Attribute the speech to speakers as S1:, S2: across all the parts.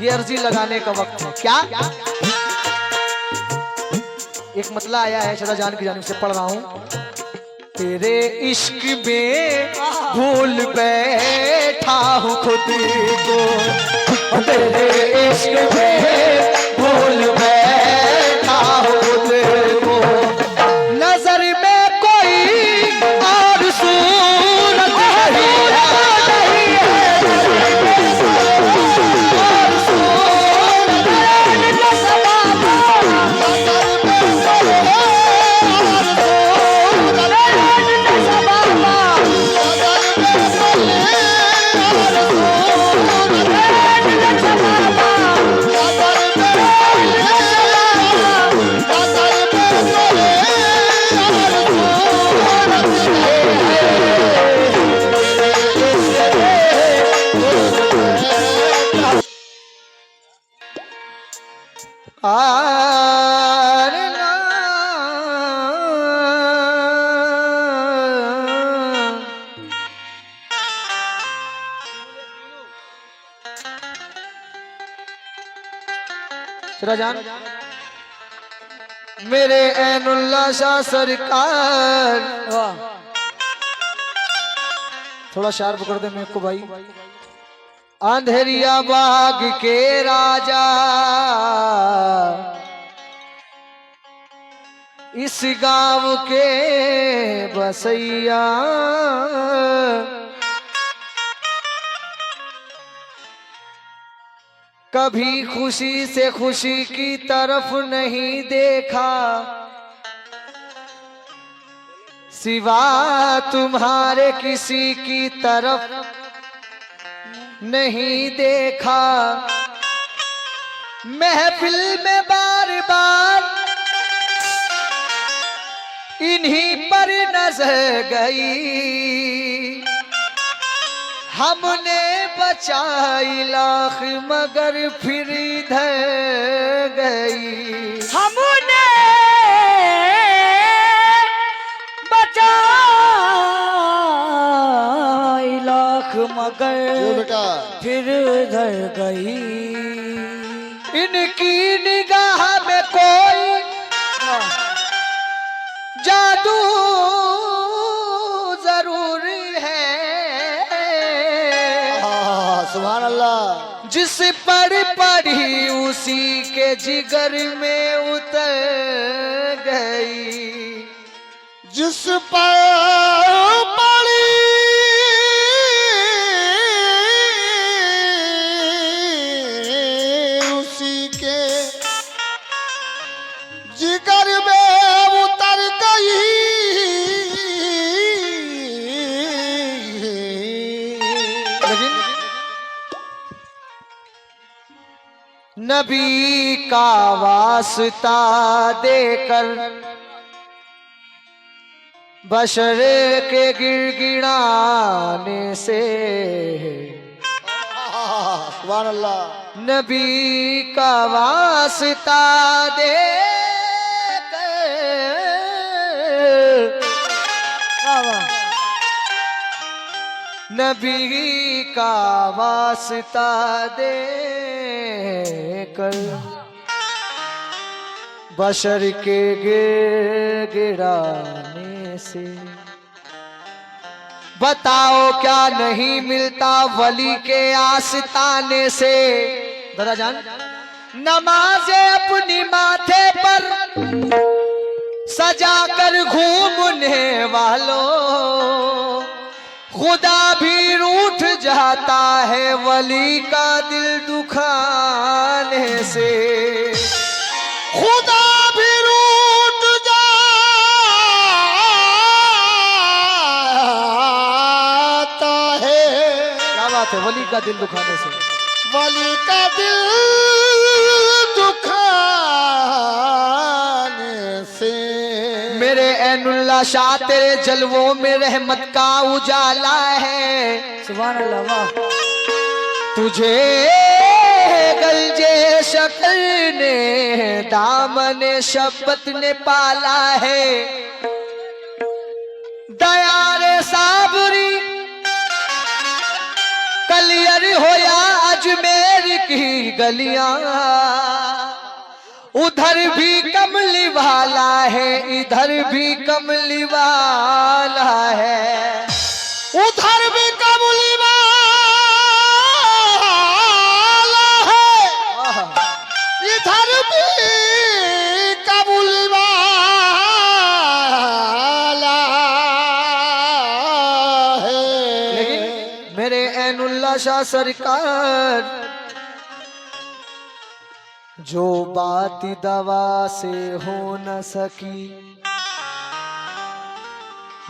S1: ये अर्जी लगाने का वक्त है। क्या एक मतला आया है शदा जान की जानिब से, पढ़ रहा हूँ। तेरे इश्क में भूल बैठा हूँ खुद को, तेरे इश्क में भूल बैठा हूँ खुद को, नजर में कोई और सूरत नहीं है, जान मेरे ऐनुल्लाह शाह सरकार, थोड़ा शार पकड़ दे मेरे को भाई। अंधेरिया बाग के राजा इस गांव के बसैया, कभी खुशी से खुशी की तरफ नहीं देखा, सिवा तुम्हारे किसी की तरफ नहीं देखा। महफिल में बार बार इन्हीं पर नजर गई, हमने बचाई लाख मगर फिर इधर गई,
S2: हमने बचाई लाख मगर फिर इधर गई।
S1: इनकी निगाह में कोई जादू जरूर है,
S3: सुभान अल्लाह,
S1: जिस पर पड़ी उसी के जिगर में उतर गई,
S3: जिस पर पड़ी उसी के जिगर में उतर गई।
S1: लेकिन नबी का वास्ता देकर बशर के गिड़गिड़ाने से,
S3: सुभान अल्लाह,
S1: नबी का वास्ता देकर नबी का वास्ता देकर बशर के गिड़गिड़ाने से, बताओ क्या नहीं मिलता वली के आस्ताने से। दादा जान नमाज़ें अपनी माथे पर सजा कर घूमने वालों, खुदा भी रूठ जाता है वली का दिल दुखाने से,
S3: खुदा भी रूठ जाता है।
S1: क्या बात है, वली का दिल दुखाने से,
S3: वली का दिल दुखाने से।
S1: मेरे ऐनुल्लाह शाह तेरे जलवों में रहमत का उजाला है,
S2: सुभान अल्लाह, वाह।
S1: तुझे गलजे शक्ल ने दामन शब्बत ने पाला है, दयारे साबरी कलियर हो या अजमेर की गलियां, उधर भी कमली वाला है, इधर भी कमली वाला है।
S3: उधर भी कबूली वाला है, इधर भी कबूली वाला है।
S1: लेकिन मेरे ऐनुल्लाह शाह सरकार, जो बात दवा से हो न सकी,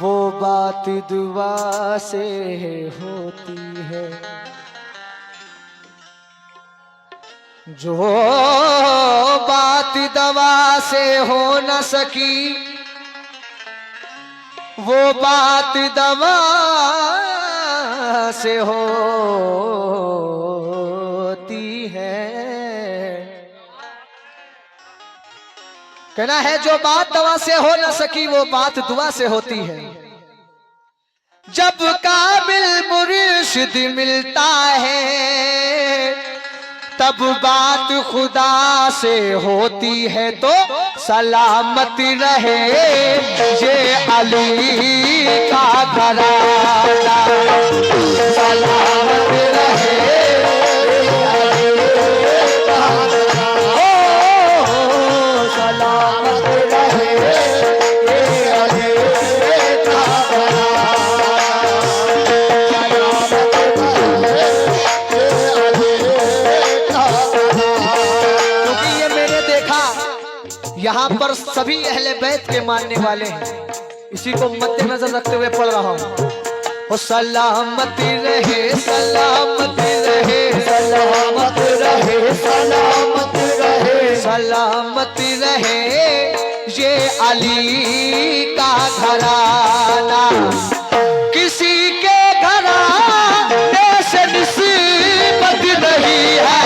S1: वो बात दुआ से होती है। जो बात दवा से हो न सकी, वो बात दवा से होती है। कहना है जो बात दवा से हो न सकी, वो बात दुआ से होती है। जब काबिल मुर्शिद मिलता है, तब बात खुदा से होती है। तो सलामत रहे ये अली का घराना, सलामत रहे ये अली का घराना, सलामत रहे ये अली का घराना, यहाँ पर सभी अहले बैत के मानने वाले हैं। इसी को मद्देनजर रखते हुए पढ़ रहा हूँ। ओ सलामत रहे, सलामत रहे, सलामत रहे, सलामत रहे, सलामत रहे ये अली का घराना। किसी के घराने से निस्बत नहीं है।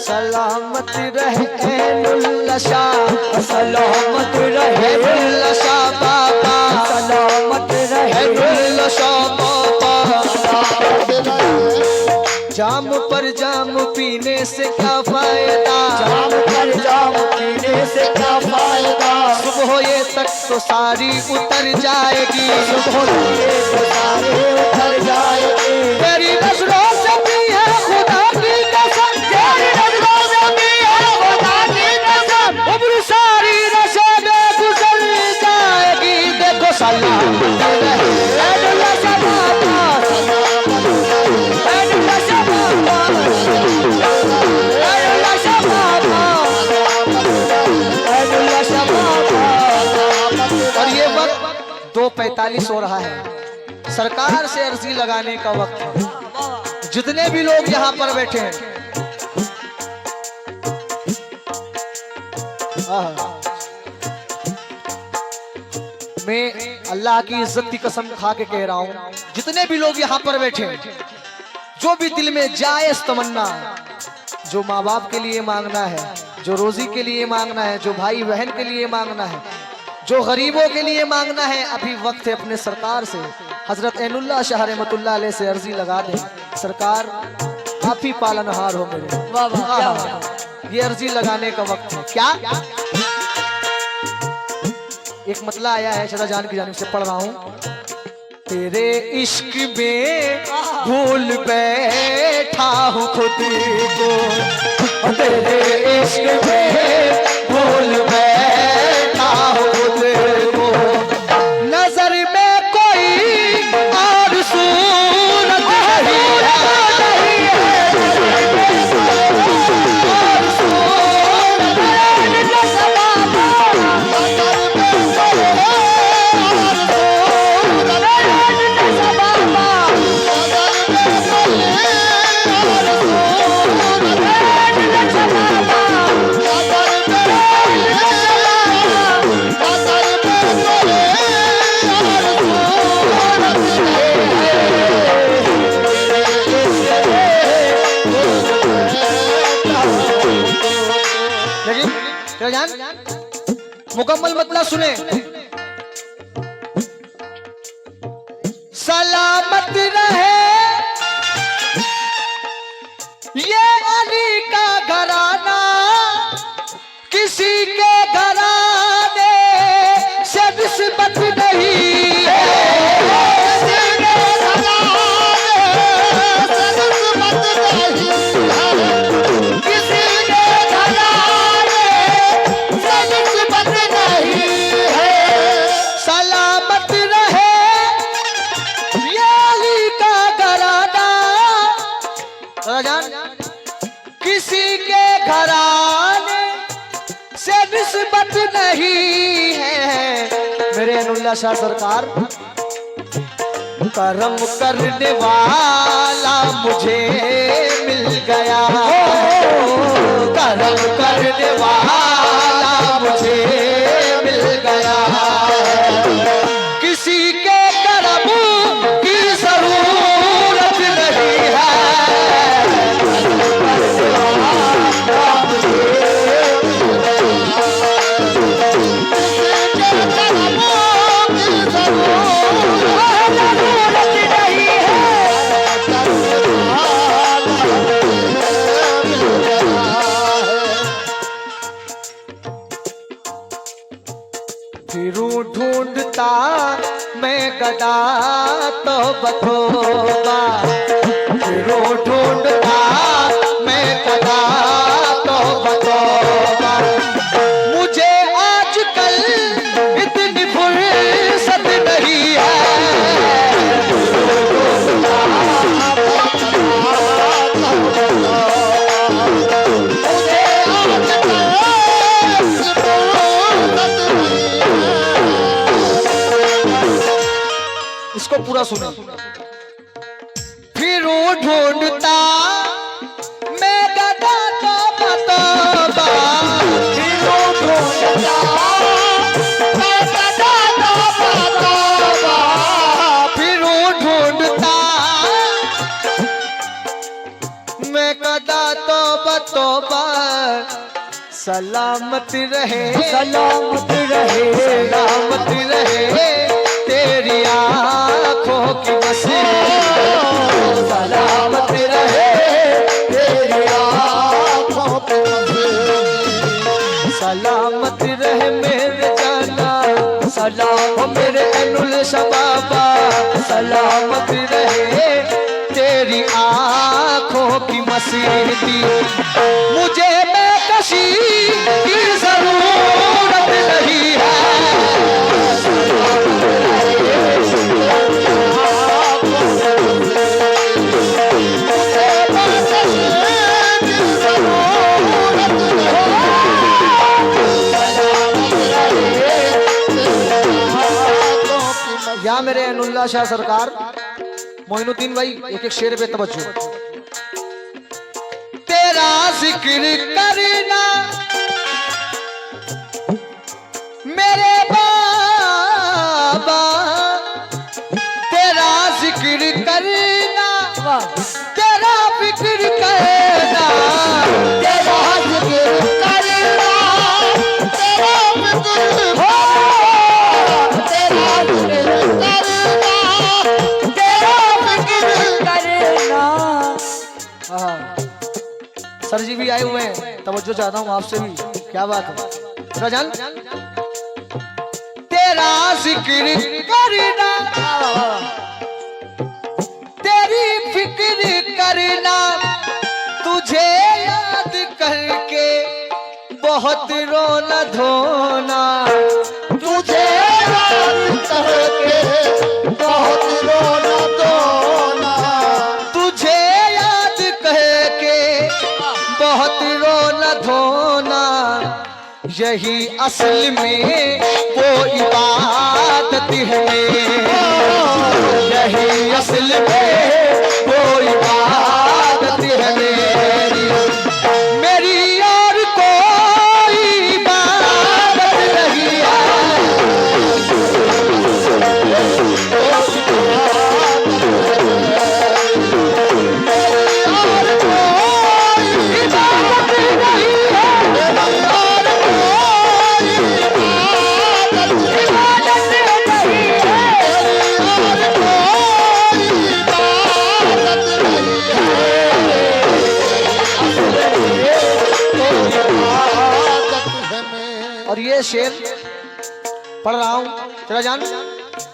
S1: सलामत रहे ऐनुल्लाह शाह, सलामत रहे ऐनुल्लाह शाह बाबा, सलामत रहे ऐनुल्लाह शाह बाबा। जाम पर जाम पीने से क्या फायदा, जाम पर जाम पीने से क्या फायदा। सुबह ये तक तो सारी उतर जाएगी, सुबह ये तो सारी उतर जाएगी। तेरी नजरों से भी है खुदा की कसम, तेरी नजरों से भी है खुदा की कसम। उम्र सारी नशे में गुजर जाएगी। देखो सलामत रहे ऐनुल्लाह शाह बाबा, ऐनुल्लाह शाह बाबा, ऐनुल्लाह शाह बाबा, ऐनुल्लाह शाह बाबा। और ये वक्त 2:45 हो रहा है। सरकार से अर्जी लगाने का वक्त है। जितने भी लोग यहाँ पर बैठे हैं, मैं अल्लाह की इज्जत की कसम खा के कह रहा हूँ, जितने भी लोग यहाँ पर बैठे हैं, जो भी दिल में जायज तमन्ना, जो माँ बाप के लिए मांगना है, जो रोजी के लिए मांगना है, जो भाई बहन के लिए मांगना है, जो गरीबों के लिए मांगना है, अभी वक्त है अपने सरकार से, हजरत ऐनुल्लाह शाह रहमतुल्लाह अलैह से अर्जी लगा दें। सरकार आप ही पालनहार हो मेरे। वाह वाह, ये अर्जी लगाने का वक्त है। क्या एक मतला आया है शदा जान की जानिब से, पढ़ रहा हूँ। तेरे इश्क में भूल बैठा हूँ खुद को, तेरे इश्क में भूल बैठा हूँ खुद को। नजर में कोई और सूरत नहीं है, और सूरत लेकिन चलो जान मुकम्मल मतलब सुने। सलामत रहे ये अली का घराना, किसी के घराने से निस्बत नहीं है।
S3: किसी के घराने से निस्बत नहीं है।
S1: सलामत रहे ये अली का घराना, जान किसी के घराने से निस्बत नहीं है। मेरे अनुल्लाह शाह सरकार, करम करने वाला मुझे मिल गया, करम करने वाला मुझे मिल गया। किसी के करम की जरूरत नहीं है। फिरूं ढूंढता मैं गदा तो बतोबा, फिरूं ढूंढता मैं गदा तो बतोबा। मुझे आजकल इतनी फुर्सत नहीं है। इसको पूरा सुनो। फिरूं ढूंढता मैं गदा तो बतोबा, फिरूं ढूंढता मैं गदा तो बतोबा, फिरूं ढूंढता मैं गदा तो बतोबा। सलामत रहे,
S2: सलामत रहे,
S1: सलामत रहे तेरी आँखों की मसीह, सलामत रहे तेरी आँखों की मसीह। सलामत रहे मेरे जाना, सलाम मेरे अनुल शबाबा, सलामत रहे तेरी आँखों की मसीहती। मुझे बेकशी की जरूरत नहीं है। या मेरे अनुल्लाह शाह सरकार, मोइनुद्दीन भाई एक एक शेर पे तवज्जो। तेरा जिक्र करना मेरे बाबा, तेरा जिक्र करना, तेरा फिक्र करना, तेरा जिक्र करना, तेरा फिक्र हो, तेरा जिक्र करना, तेरा फिक्र करना। सर जी भी आए हुए हैं, तवज्जो चाहता हूँ आपसे भी। क्या बात है राजन, तेरा जिक्र करना, तेरी फिक्र करना, तुझे याद करके बहुत रोना धोना, तुझे याद करके बहुत रोना धोना, तुझे याद करके बहुत रोना धोना। यही असल में वो इबादत है, यही असल में वो इबादत और ये शेर पढ़ रहा हूं, जरा जान,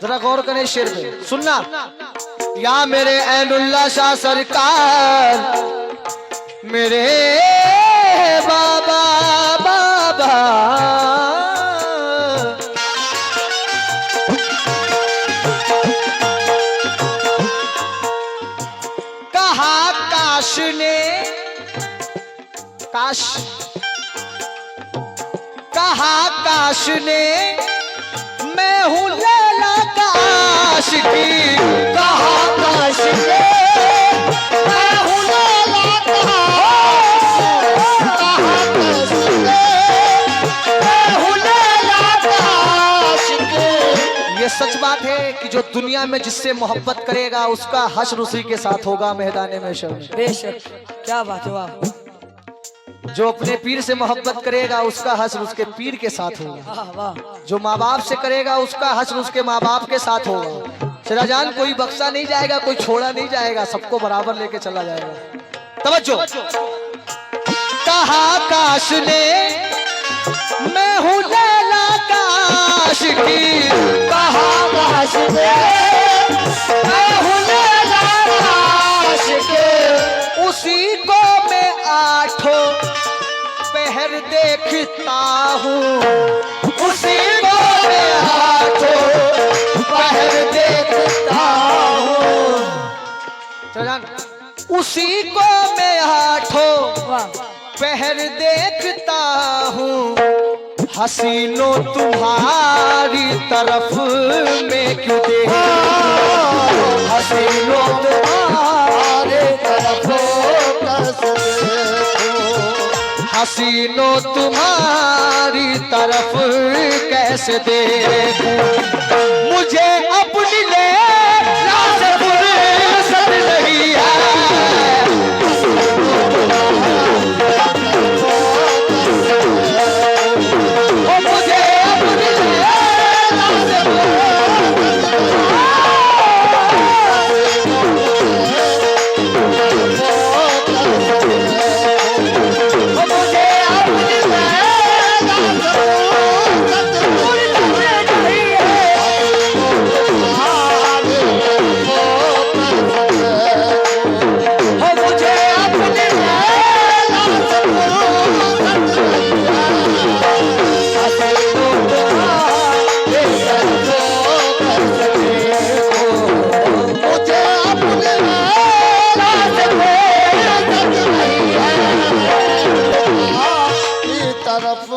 S1: जरा गौर करें इस शेर पे, सुनना। या मेरे ऐनुल्लाह शाह सरकार, मेरे बाबा बाबा, कहा काश ने, काश, कहा काश ने मैं हूं लैला का आशिकी,
S3: कहा काश ने मैं हूं लैला का, कहा काश ने मैं हूं लैला का आशिक।
S1: ये सच बात है कि जो दुनिया में जिससे मोहब्बत करेगा उसका हश्र उसी के साथ होगा मैदान महशर में।
S2: बेशक, क्या बात है, वाह
S1: जो अपने पीर से मोहब्बत करेगा उसका हश्र उसके पीर के साथ होगा,
S2: वाह वाह।
S1: जो माँ बाप से करेगा उसका हश्र उसके माँ बाप के साथ होगा। सिराजान, कोई बख्शा नहीं जाएगा, कोई छोड़ा नहीं जाएगा, सबको बराबर लेके चला जाएगा। तवज्जो। कहा काश ने मैं हूं लैला का आशिकी,
S3: कहा काश ने मैं हूं लैला का आशिक।
S1: उसी को मैं आठों पहर देखता हूँ, उसी को मैं आठों पहर देखता हूँ। चलान, उसी को मैं आठों
S2: वाह
S1: पहर देखता हूँ। हसीनों तुम्हारी तरफ में क्यों देखूं, हसीनों तुम्हारे तरफ हसीनों तुम्हारी तरफ कैसे देखूं, मुझे अपनी ले से फुर्सत नहीं है। ओ मुझे अपनी ले से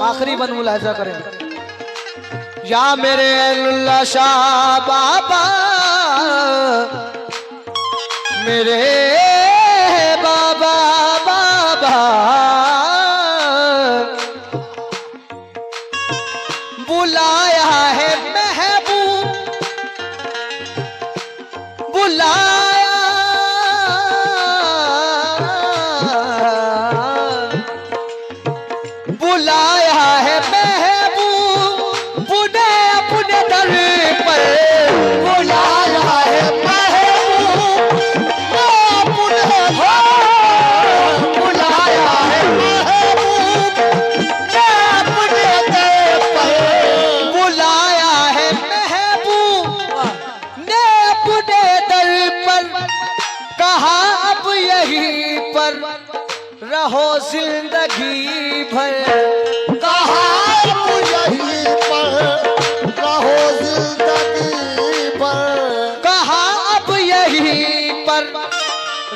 S1: आखिरी बन मुलाहिजा करें। या मेरे ऐनुल्लाह शाह बाबा, मेरे बाबा बाबा, बुलाया है महबूब, बुलाया बुलाया है महबूब बुने अपने दर पर, बुलाया है महबूब अपने, बुलाया है महबूब अपने दर पर, बुलाया है महबूब ने अपने दर पर। कहा अब यहीं पर रहो जिंदगी भर,
S3: कहा अब यहीं पर रहो जिंदगी भर,
S1: कहा अब यहीं पर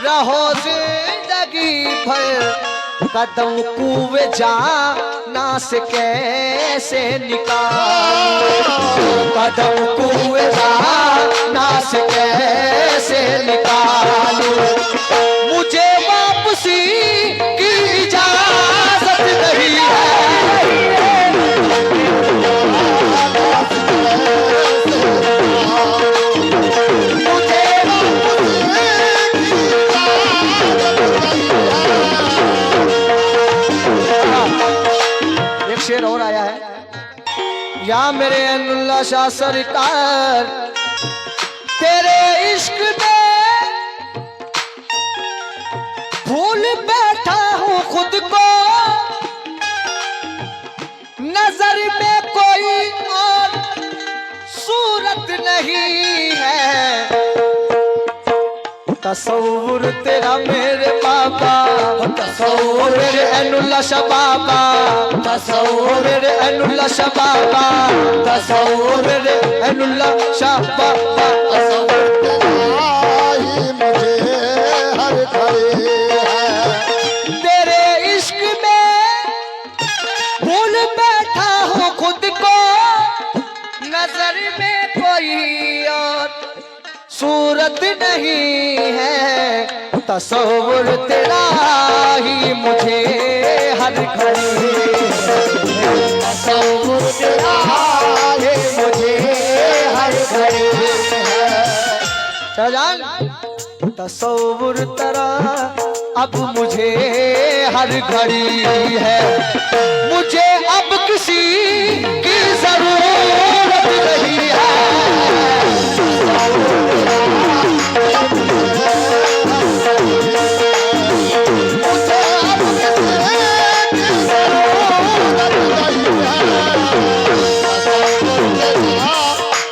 S1: रहो जिंदगी भर। कदम कुए जाना से कैसे निकालूं, कदम कुए जाना से कैसे निकालूं, मुझे वापसी की इजाजत नहीं है। मुझे एक शेर और आया है। या मेरे ऐनुल्लाह शाह सरकार, तेरे इश्क में भूल बैठा हूँ खुद को, नजर में नहीं है तसव्वुर तेरा मेरे बाबा, तसव्वुर मेरे ऐनुल्लाह शाह बाबा, तसव्वुर मेरे ऐनुल्लाह शाह बाबा, तसव्वुर मेरे ऐनुल्लाह शाह बाबा।
S3: ही मुझे हर घड़ी है,
S1: तेरे इश्क में भूल बैठा हूँ खुद को, नजर में कोई और सूरत नहीं है तसव्वुर तेरा ही मुझे हर घड़ी,
S3: तसव्वुर तेरा ही मुझे हर घड़ी है।
S1: जान तसव्वुर तेरा अब मुझे हर घड़ी है, मुझे अब किसी की जरूरत नहीं है।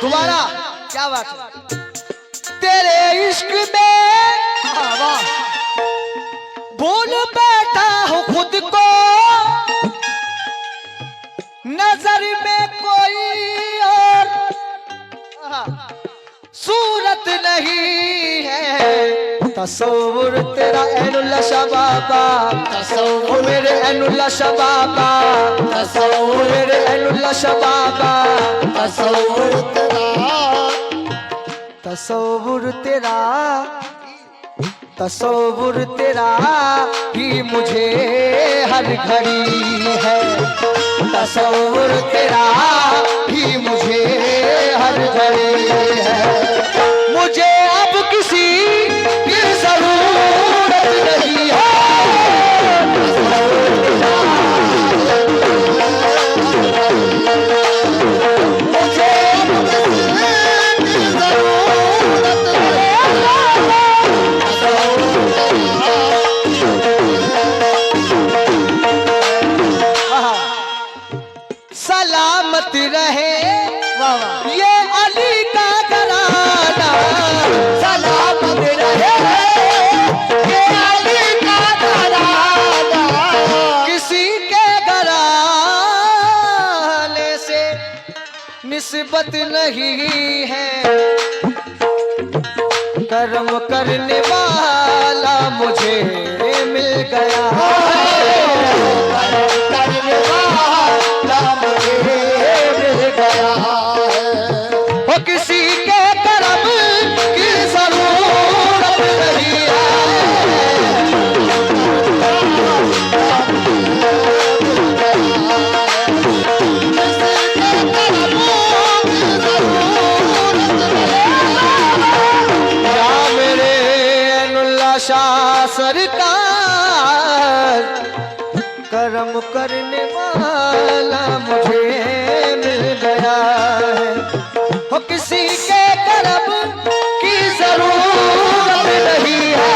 S1: तुम्हारा क्या बात है? तेरे इश्क में भूल बैठा हूँ खुद को, नजर में कोई और सूरत नहीं है तसव्वुर तेरा ऐनुल्लाह शाह बाबा, तसव्वुर मेरे ऐनुल्लाह शाह बाबा, तसव्वुर मेरे ऐनुल्लाह शाह बाबा,
S3: तसव्वुर तेरा,
S1: तसव्वुर तेरा, तसव्वुर तेरा ही मुझे हर घड़ी है, तसव्वुर तेरा ही मुझे हर घड़ी है, मुझे अब किसी की जरूरत नहीं है। मुझे सलामत रहे ये अली का घराना, सलामत रहे ये अली का घराना, किसी के घराने से निस्बत नहीं है, कर्म करने वाला मुझे मिल गया, कर्म करने वाला मुझे मिल गया है, वो किसी के कर्म की जरूरत नहीं है। या मेरे ऐनुल्लाह शाह सरकार, कर्म करने वाला मुझे मिल गया है, हो किसी के कर्म की जरूरत नहीं है।